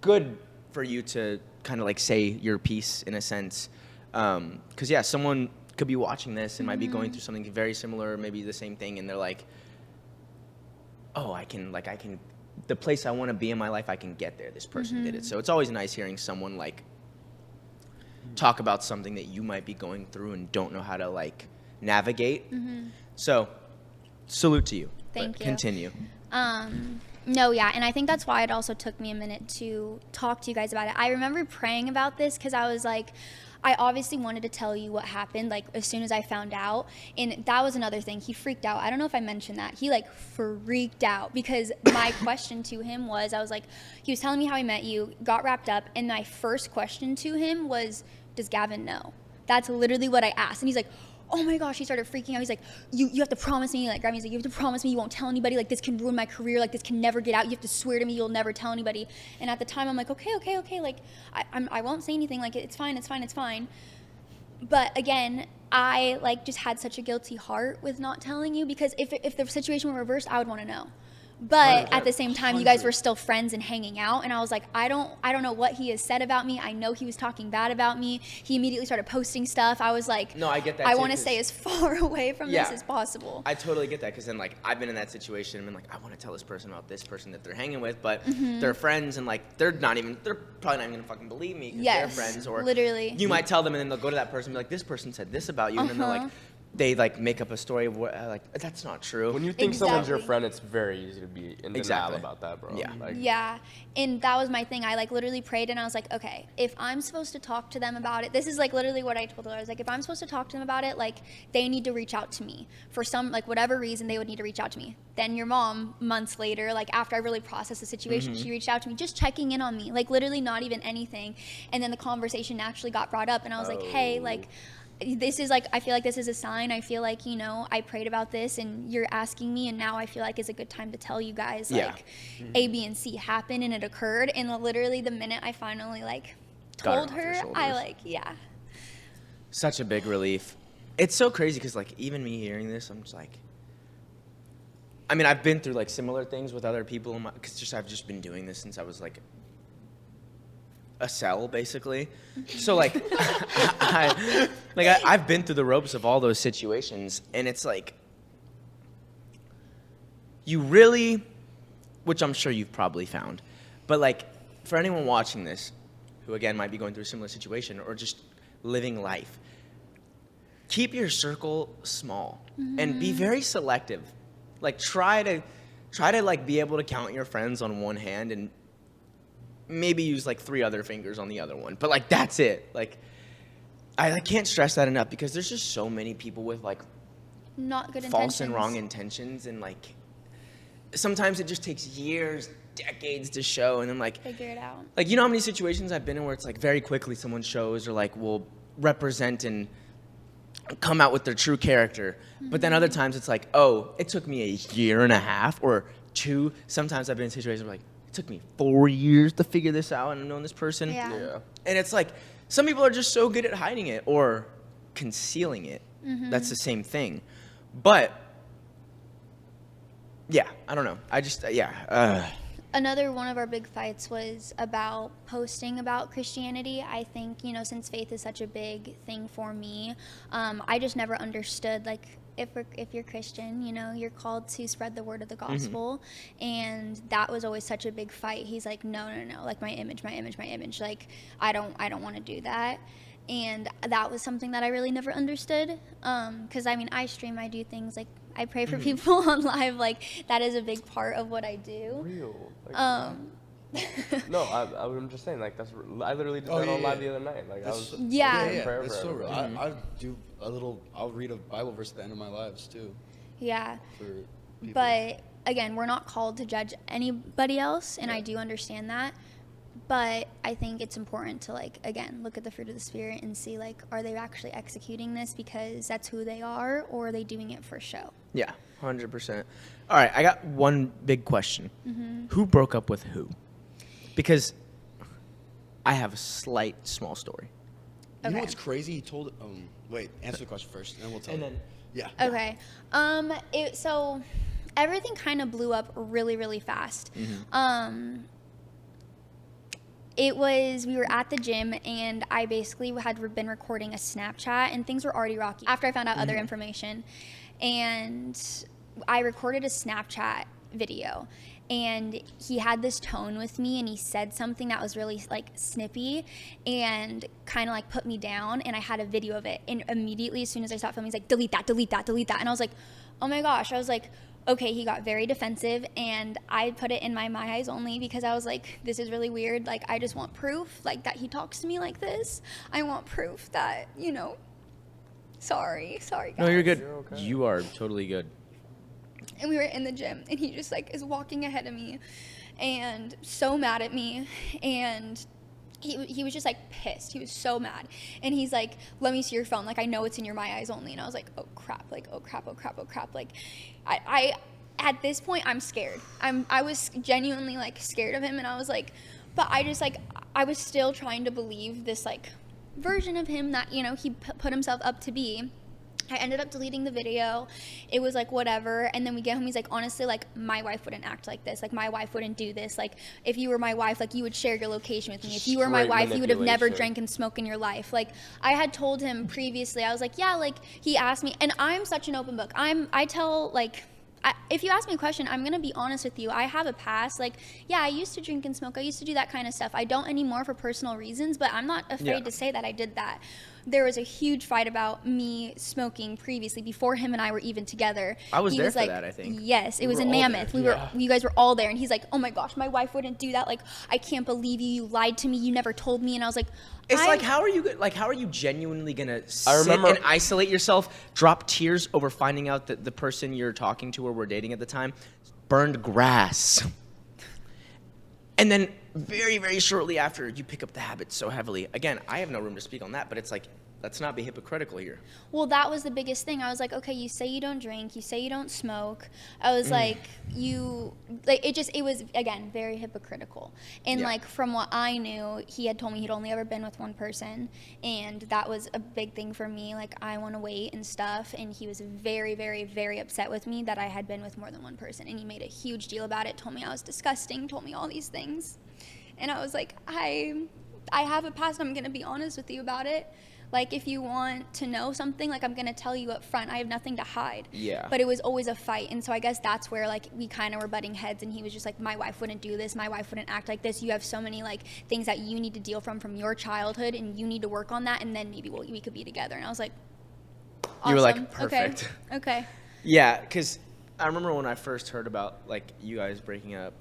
S2: good for you to kind of like say your piece in a sense, because yeah, someone could be watching this and might be going through something very similar, maybe the same thing, and they're like, oh, I can the place I want to be in my life, I can get there. This person did it. So it's always nice hearing someone like talk about something that you might be going through and don't know how to like navigate. So salute to you.
S1: Thank you.
S2: Continue.
S1: No, yeah, and I think that's why it also took me a minute to talk to you guys about it. I remember praying about this because I was like, I obviously wanted to tell you what happened, like, as soon as I found out, and that was another thing. He freaked out. I don't know if I mentioned that. He, like, freaked out because my question to him was, I was like, he was telling me how he met you, got wrapped up, and my first question to him was, does Gavin know? That's literally what I asked, and he's like, oh my gosh, he started freaking out. He's like, you have to promise me, like, Grammy's like, you have to promise me you won't tell anybody, like, this can ruin my career, like, this can never get out, you have to swear to me you'll never tell anybody. And at the time, I'm like, okay, like, I won't say anything, like, it's fine. But again, I, like, just had such a guilty heart with not telling you, because if the situation were reversed, I would want to know. But at the same time, you guys were still friends and hanging out, and I was like, I don't know what he has said about me. I know he was talking bad about me. He immediately started posting stuff. I was like,
S2: no, I get that.
S1: I want to stay as far away from this as possible.
S2: I totally get that, because then like I've been in that situation and been like, I want to tell this person about this person that they're hanging with, but they're friends and like they're probably not even gonna fucking believe me because they're friends. Or
S1: literally,
S2: you might tell them and then they'll go to that person and be like, this person said this about you, and then they're like, they like make up a story of what, like, that's not true.
S5: When you think someone's your friend, it's very easy to be in denial about that, bro.
S2: Yeah.
S5: Like,
S1: yeah, and that was my thing. I like literally prayed and I was like, okay, if I'm supposed to talk to them about it, this is like literally what I told her. I was like, if I'm supposed to talk to them about it, like, they need to reach out to me for some, like, whatever reason, they would need to reach out to me. Then your mom, months later, like, after I really processed the situation, she reached out to me, just checking in on me, like, literally not even anything. And then the conversation naturally got brought up and I was like, hey, like, this is like, I feel like this is a sign. I feel like, you know, I prayed about this and you're asking me, and now I feel like it's a good time to tell you guys, like, A, B, and C happened and it occurred. And literally the minute I finally like told her, I like,
S2: Such a big relief. It's so crazy because like even me hearing this, I'm just like, I mean, I've been through like similar things with other people because I've just been doing this since I was like a cell, basically. So like I've been through the ropes of all those situations, and it's like you really, which I'm sure you've probably found, but like for anyone watching this who again might be going through a similar situation or just living life, keep your circle small and be very selective. Like try to like be able to count your friends on one hand and maybe use like 3 other fingers on the other one, but like that's it. Like I can't stress that enough because there's just so many people with like
S1: Not good
S2: false
S1: intentions.
S2: and wrong intentions, and like sometimes it just takes years, decades to show, and then like
S1: Figure it out.
S2: like you know how many situations I've been in where it's like very quickly someone shows or like will represent and come out with their true character, but then other times it's like, oh, it took me a year and a half or 2. Sometimes I've been in situations where like it took me 4 years to figure this out and I've known this person.
S1: Yeah.
S2: And it's like some people are just so good at hiding it or concealing it. That's the same thing. But yeah, I don't know. I just
S1: Another one of our big fights was about posting about Christianity. I think, you know, since faith is such a big thing for me, I just never understood, like, if you're Christian, you know, you're called to spread the word of the gospel. And that was always such a big fight. He's like, no, like my image. Like, I don't want to do that. And that was something that I really never understood. Because, I mean, I stream, I do things like I pray for people on live. Like, that is a big part of what I do.
S5: Real. Like, no, I'm just saying, like, I literally did that on live the other night. Like, I was
S1: Yeah.
S5: in prayer
S4: That's
S5: for
S4: so real.
S5: everybody.
S4: I do I'll read a Bible verse at the end of my lives too.
S1: Yeah.
S4: For people.
S1: But again, we're not called to judge anybody else, and I do understand that. But I think it's important to, like, again, look at the fruit of the Spirit and see, like, are they actually executing this because that's who they are, or are they doing it for show?
S2: Yeah, 100%. All right, I got one big question. Who broke up with who? Because I have a small story.
S4: You know
S1: Okay.
S4: what's crazy? He told wait, answer the question first, and then we'll tell
S2: And
S4: you.
S2: then
S4: Yeah.
S1: Okay. So everything kind of blew up really, really fast. We were at the gym, and I basically had been recording a Snapchat, and things were already rocky after I found out other information. And I recorded a Snapchat video, and he had this tone with me, and he said something that was really, like, snippy and kind of, like, put me down, and I had a video of it. And immediately, as soon as I stopped filming, he's like, delete that. And I was like, oh my gosh. I was like, okay, he got very defensive, and I put it in my eyes only because I was like, this is really weird. Like, I just want proof, like, that he talks to me like this. I want proof that, you know, sorry, guys.
S2: no, you're good.
S5: You're okay.
S2: You are totally good.
S1: And we were in the gym, and he just, like, is walking ahead of me and so mad at me, and he was just, like, pissed. He was so mad. And he's like, let me see your phone. Like, I know it's in your my eyes only. And I was like, oh crap. Like, oh crap. Like, I at this point, I'm scared. I was genuinely, like, scared of him. And I was like, but I just, like, I was still trying to believe this, like, version of him that, you know, he put himself up to be. I ended up deleting the video. It was like, whatever. And then we get home. He's like, honestly, like, my wife wouldn't act like this. Like, my wife wouldn't do this. Like, if you were my wife, like, you would share your location with me. If you were my
S5: Straight
S1: wife, you would have never
S5: manipulation.
S1: drank and smoked in your life. Like, I had told him previously, I was like, yeah, like, he asked me, and I'm such an open book. I tell, like, if you ask me a question, I'm going to be honest with you. I have a past. Like, yeah, I used to drink and smoke. I used to do that kind of stuff. I don't anymore for personal reasons, but I'm not afraid to say that I did that. There was a huge fight about me smoking previously before him and I were even together.
S2: I was
S1: He
S2: there for
S1: like,
S2: that, I think.
S1: Yes, it was
S4: were
S1: in
S4: all there,
S1: Mammoth. You guys were all there, and he's like, "Oh my gosh, my wife wouldn't do that. Like, I can't believe you. You lied to me. You never told me." And I was like,
S2: It's like, how are you genuinely gonna sit
S5: remember-
S2: and isolate yourself, drop tears over finding out that the person you're talking to or were dating at the time burned grass, and then very, very shortly after you pick up the habit so heavily. Again, I have no room to speak on that, but it's like, let's not be hypocritical here.
S1: Well, that was the biggest thing. I was like, okay, you say you don't drink, you say you don't smoke. I was like, it was, again, very hypocritical. And
S2: Yeah.
S1: like, from what I knew, he had told me he'd only ever been with one person. And that was a big thing for me. Like, I want to wait and stuff. And he was very, very, very upset with me that I had been with more than one person. And he made a huge deal about it, told me I was disgusting, told me all these things. And I was like, I have a past, I'm going to be honest with you about it. Like, if you want to know something, like, I'm going to tell you up front. I have nothing to hide.
S2: Yeah.
S1: But it was always a fight. And so I guess that's where, like, we kind of were butting heads. And he was just like, my wife wouldn't do this. My wife wouldn't act like this. You have so many, like, things that you need to deal from your childhood. And you need to work on that. And then maybe we could be together. And I was like, awesome.
S2: You were like, perfect.
S1: Okay.
S2: Yeah, because I remember when I first heard about, like, you guys breaking up,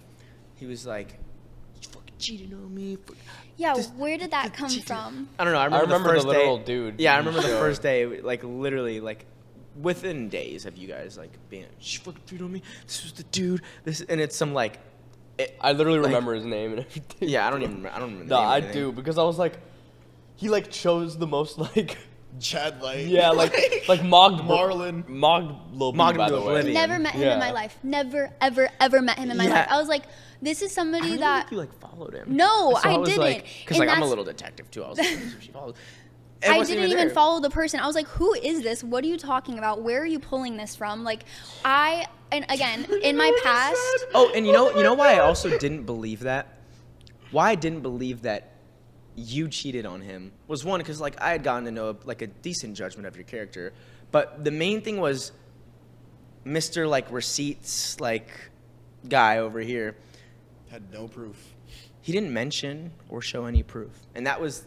S2: he was like, you fucking cheated on me.
S1: Yeah, where did that come from?
S2: I don't know. I
S5: I remember
S2: the first
S5: the literal
S2: day,
S5: dude.
S2: Yeah, I
S5: in the
S2: remember the
S5: show.
S2: first day, like literally, like within days of you guys like being, she fucking cheated on me. This was the dude. This, and it's some like,
S5: I literally
S2: like-
S5: remember his name and everything.
S2: yeah, I don't remember the
S5: No,
S2: name or
S5: I
S2: anything.
S5: do because I was like, he like chose the most like,
S6: Chad Light.
S5: yeah, like mogged
S6: Marlon.
S5: mogged Lil B,
S2: Mogged
S5: by
S2: him to
S5: the way.
S2: oblivion.
S1: Never met him
S5: Yeah.
S1: in my life. Never, ever, ever met him in my
S2: Yeah.
S1: life. I was like, this is
S2: I
S1: somebody
S2: don't know
S1: that.
S2: if you like followed him.
S1: No,
S2: So
S1: I
S2: was
S1: didn't.
S2: Like, because
S1: And
S2: like I'm a
S1: that's-
S2: little detective too. I was like, who she followed. It
S1: I
S2: wasn't
S1: didn't even
S2: there.
S1: follow the person. I was like, who is this? What are you talking about? Where are you pulling this from? Like, and again, in my past,
S2: Oh, and you know why I also didn't believe that? Why I didn't believe that you cheated on him was one, because like I had gotten to know like a decent judgment of your character, but the main thing was Mr. like receipts like guy over here.
S6: Had no proof.
S2: He didn't mention or show any proof, and that was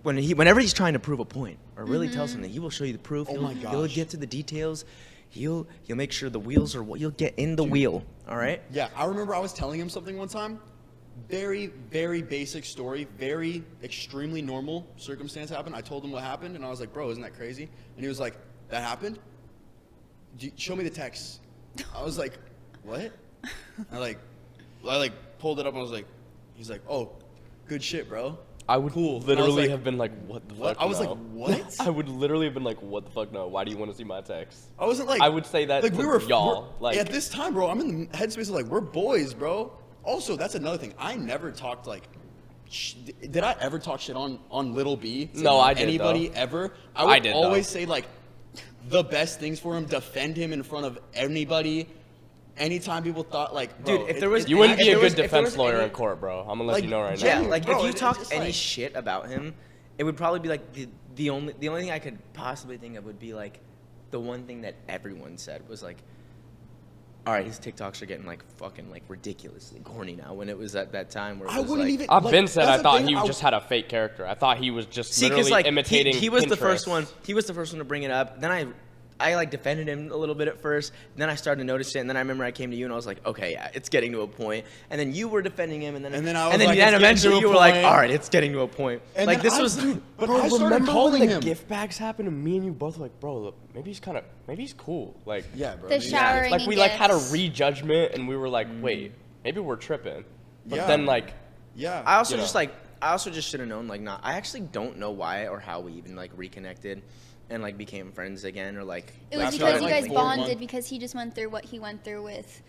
S2: whenever he's trying to prove a point or really tell something, he will show you the proof.
S6: Oh my
S2: He'll
S6: gosh.
S2: get to the details. He'll make sure the wheels are what you'll get in the wheel. All right.
S6: Yeah, I remember I was telling him something one time. Very, very basic story. Very extremely normal circumstance happened. I told him what happened, and I was like, "Bro, isn't that crazy?" And he was like, "That happened? Show me the text." I was like, "What?" I like pulled it up. And I was like, "He's like, oh, good shit, bro."
S5: I would
S6: Cool. And I was
S5: literally
S6: like,
S5: have been like, what the
S6: What?
S5: fuck?
S6: I was
S5: no?
S6: like, what?
S5: I would literally have been like, what the fuck? No. Why do you want to see my text?
S6: I wasn't like.
S5: I would say that
S6: like
S5: to
S6: we were
S5: y'all.
S6: we're-
S5: Like
S6: at this time, bro. I'm in the headspace of like we're boys, bro. Also, that's another thing. I never talked like. Did I ever talk shit on Little B? to
S5: No, I did,
S6: Anybody
S5: though.
S6: ever? I
S5: I
S6: would
S5: did,
S6: always
S5: though.
S6: say like the best things for him, defend him in front of anybody. Anytime people thought like, bro,
S2: Dude, if there was-
S5: you wouldn't
S2: If
S5: be a
S2: there was-
S5: good
S2: if there
S5: defense
S2: was
S5: lawyer
S2: any-
S5: in court, bro. I'm gonna let
S6: Like,
S5: you know right
S2: Yeah,
S5: now.
S2: like
S6: Bro,
S2: if you
S6: it's
S2: talked
S6: just
S2: any
S6: like-
S2: shit about him, it would probably be like the only thing I could possibly think of would be like the one thing that everyone said was like, all right, his TikToks are getting like fucking like ridiculously corny now. When it was at that time where it
S6: I
S2: was
S6: wouldn't
S2: like,
S6: even.
S5: I've
S6: like,
S5: been said
S6: that's
S5: I
S6: the
S5: thought
S6: thing,
S5: he just had a fake character. I thought he was just
S2: see,
S5: literally
S2: because like
S5: imitating.
S2: he was the first
S5: Pinterest.
S2: one. He was the first one to bring it up. Then I like defended him a little bit at first. Then I started to notice it, and then I remember I came to you and I was like, okay, yeah, it's getting to a point. And then you were defending him, and then
S6: I was like, it's
S2: then
S6: getting
S2: eventually
S6: to a
S2: you were like,
S6: point.
S2: all right, it's getting to a point.
S6: And
S2: like
S6: then
S2: this was.
S6: but
S5: Bro,
S6: I started
S5: remember
S6: calling
S5: when the
S6: him.
S5: gift bags happened and me and you both were like, bro, look, maybe he's cool. Like,
S6: Yeah, bro.
S1: the
S6: maybe-
S1: showering
S5: like
S1: and
S5: we like had a
S1: gifts.
S5: rejudgment and we were like, wait, maybe we're tripping. But
S6: Yeah.
S5: then like,
S6: Yeah.
S2: I also
S5: you
S2: just
S5: know.
S2: like I also just should have known like not. I actually don't know why or how we even like reconnected, and like became friends again or like.
S1: It was
S6: After
S1: because
S6: that,
S1: you
S6: like,
S1: guys
S6: 4
S1: bonded
S6: month-
S1: because he just went through what he went through with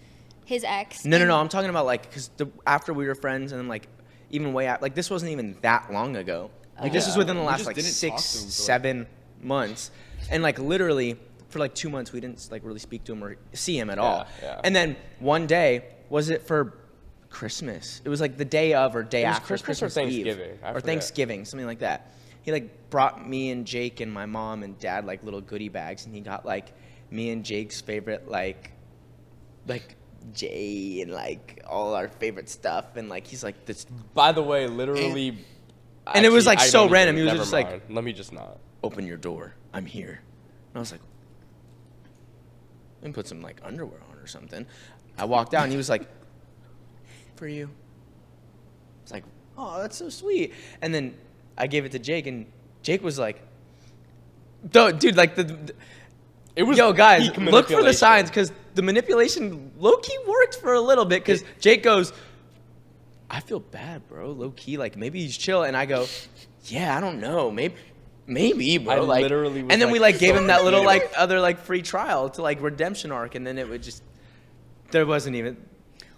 S1: his ex.
S2: No.
S1: and-
S2: I'm talking about like because after we were friends and then like even way out like this wasn't even that long ago. Like this
S6: Yeah.
S2: was within the
S6: We
S2: last
S6: just
S2: like
S6: didn't talk
S2: 6,
S6: to him for, like-
S2: 7 months, and like literally for like 2 months we didn't like really speak to him or see him at all.
S5: yeah.
S2: And then one day was it for Christmas? It was like the day of or day
S5: It was
S2: after
S5: Christmas or
S2: Eve
S5: Thanksgiving, I
S2: or
S5: forget.
S2: Thanksgiving, something like that. He like brought me and Jake and my mom and dad like little goodie bags, and he got like me and Jake's favorite like Jay and like all our favorite stuff, and like he's like this.
S5: by the way, literally.
S2: And it was, like,
S5: I
S2: so
S5: don't even-
S2: random. He was
S5: never
S2: just like-
S5: mind. let me just not.
S2: Open your door, I'm here. And I was like, let me put some like underwear on or something. I walked out and he was like, for you. It's like, oh, that's so sweet. And then I gave it to Jake, and Jake was like, dude, like
S5: It was
S2: yo, guys,
S5: peak
S2: look for the
S5: manipulation.
S2: signs, because the manipulation low-key worked for a little bit, because Jake goes, I feel bad, bro, low-key, like, maybe he's chill, and I go, yeah, I don't know, maybe, bro,
S5: I
S2: like,
S5: literally was
S2: and then we,
S5: like,
S2: like, gave him that little,
S5: "Yeah."
S2: like, other, like, free trial to, like, redemption arc, and then it would just, there wasn't even,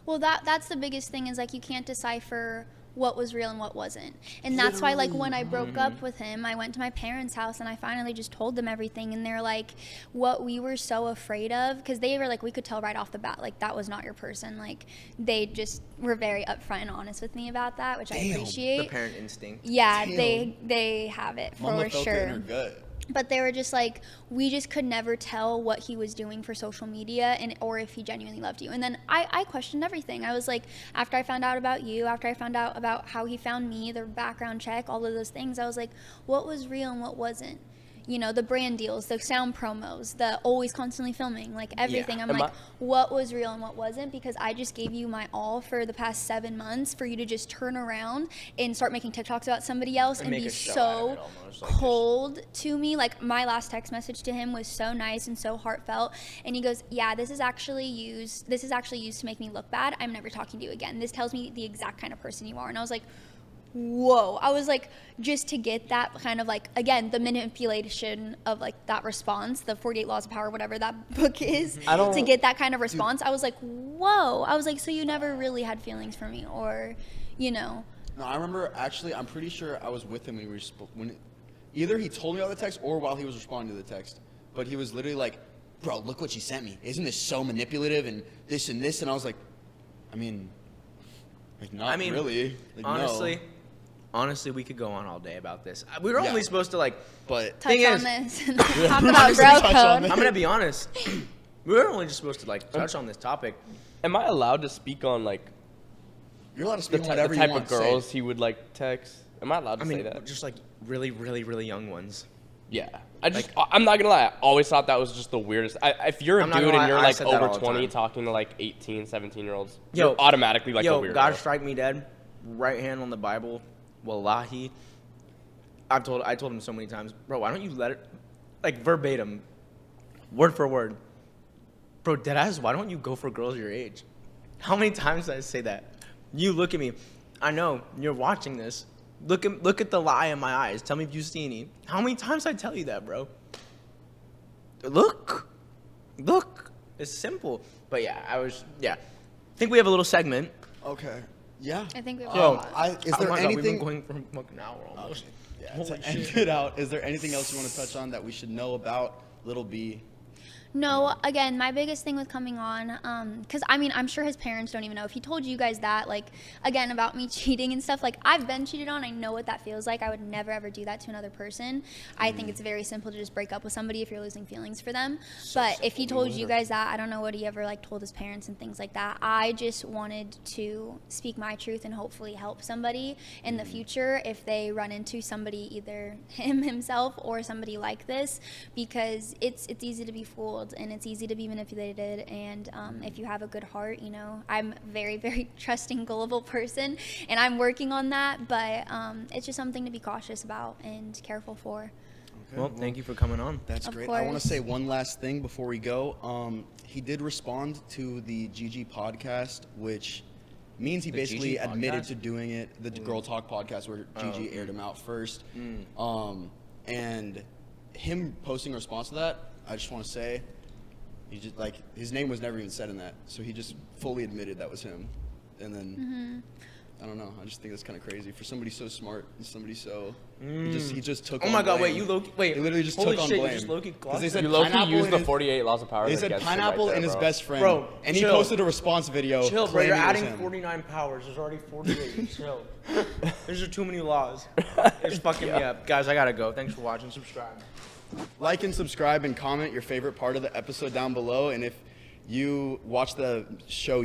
S1: Well, that's the biggest thing is like you can't decipher what was real and what wasn't. And that's why like when I broke up with him, I went to my parents' house and I finally just told them everything, and they're like, what we were so afraid of, because they were like, we could tell right off the bat like that was not your person. Like they just were very upfront and honest with me about that, which I
S2: the
S1: appreciate.
S2: parent instinct.
S1: Yeah,
S6: Damn.
S1: they have it
S6: Mama
S1: for
S6: felt it in her
S1: sure.
S6: gut.
S1: But they were just like, we just could never tell what he was doing for social media and or if he genuinely loved you. And then I questioned everything. I was like, after I found out about you, after I found out about how he found me, the background check, all of those things, I was like, what was real and what wasn't? you know, the brand deals, the sound promos, the always constantly filming, like everything. I'm
S5: Am
S1: like,
S5: I-
S1: what was real and what wasn't? Because I just gave you my all for the past 7 months for you to just turn around and start making TikToks about somebody else and
S2: make
S1: be
S2: a show out of
S1: so
S2: it almost, like, just-
S1: cold to me. Like, my last text message to him was so nice and so heartfelt. And he goes, yeah, this is actually used to make me look bad. I'm never talking to you again. This tells me the exact kind of person you are. And I was like, whoa. I was like, just to get that kind of like, again, the manipulation of like that response, the 48 Laws of Power, whatever that book is, to get that kind of response, I was like, whoa. I was like, so you never really had feelings for me, or, you know.
S6: No, I remember actually. I'm pretty sure I was with him when either he told me about the text or while he was responding to the text. But he was literally like, "Bro, look what she sent me. Isn't this so manipulative and this and this?" And I was like, I mean, like not really. Like,
S2: honestly.
S6: no.
S2: Honestly, we could go on all day about this. We were only supposed to like,
S6: But
S1: Touch
S2: thing
S1: on
S2: is,
S1: this and talk about bro
S6: touch on
S1: code.
S6: this.
S2: I'm gonna be honest. We were only just supposed to like touch on this topic.
S5: Am I allowed to speak on like
S6: you're allowed to
S5: the,
S6: speak on
S5: the
S6: whatever
S5: type
S6: you want
S5: of
S6: to
S5: girls
S6: say.
S5: he would like text? Am I allowed to
S2: I
S5: say
S2: mean,
S5: that?
S2: just like really, really, really young ones.
S5: Yeah. I'm not gonna lie. I always thought that was just the weirdest. If you're a
S2: I'm not
S5: dude
S2: gonna
S5: and
S2: lie,
S5: you're
S2: I
S5: like
S2: said that
S5: over
S2: all the
S5: 20
S2: time.
S5: talking to like 18, 17-year-olds,
S2: Yo,
S5: you're automatically like a weirdo.
S2: God strike me dead. Right hand on the Bible. Wallahi. I told him so many times, bro, why don't you let it, like verbatim, word for word. Bro, deadass, why don't you go for girls your age? How many times did I say that? You look at me. I know, you're watching this. Look at the lie in my eyes. Tell me if you see any. How many times I tell you that, bro? Look. It's simple. But yeah, I think we have a little segment.
S6: Okay. Yeah.
S1: I think we
S2: Yo,
S1: were.
S6: Is there
S2: oh my God,
S6: anything?
S2: we've been going for like an hour almost.
S6: Yeah,
S2: Holy
S6: to
S2: shit.
S6: end it out, is there anything else you want to touch on that we should know about Little B?
S1: No, again, my biggest thing with coming on, because I mean, I'm sure his parents don't even know. If he told you guys that, like, again, about me cheating and stuff, like, I've been cheated on. I know what that feels like. I would never, ever do that to another person. I think it's very simple to just break up with somebody if you're losing feelings for them. But if he told you guys that, I don't know what he ever, like, told his parents and things like that. I just wanted to speak my truth and hopefully help somebody in the future if they run into somebody, either himself or somebody like this, because it's easy to be fooled and it's easy to be manipulated. And if you have a good heart, you know, I'm a very, very trusting, gullible person, and I'm working on that. But it's just something to be cautious about and careful for.
S6: Okay,
S2: Well, thank you for coming on.
S6: That's
S1: Of
S6: great. I want
S1: course.
S6: to say one last thing before we go. He did respond to the GG podcast, which means he
S2: The
S6: basically
S2: GG
S6: admitted
S2: podcast?
S6: to doing it. The Girl Talk podcast where GG aired him out first. And him posting a response to that, I just want to say, he just like his name was never even said in that, so he just fully admitted that was him. And then I don't know. I just think that's kind of crazy for somebody so smart and somebody so. He just took.
S2: Oh
S6: on
S2: my God!
S6: blame.
S2: Wait, you low-key, wait.
S6: He literally just
S2: holy
S6: took on
S2: shit,
S6: blame.
S2: You just low-key
S6: Because they
S2: glossed
S6: said
S5: You low-key
S6: pineapple
S5: used
S6: in
S5: the
S6: his-
S5: 48 Laws of Power.
S6: They said
S5: against him right
S6: pineapple
S5: there,
S6: in his
S5: bro.
S6: best friend,
S2: Bro,
S6: and he
S2: chill.
S6: posted a response video.
S2: Chill, bro.
S6: claiming
S2: You're
S6: it was
S2: adding
S6: him.
S2: 49 powers. There's already 48. Chill. There's just too many laws. It's fucking me up. Guys, I gotta go. Thanks for watching. Subscribe.
S6: Like and subscribe and comment your favorite part of the episode down below. And if you watch the show,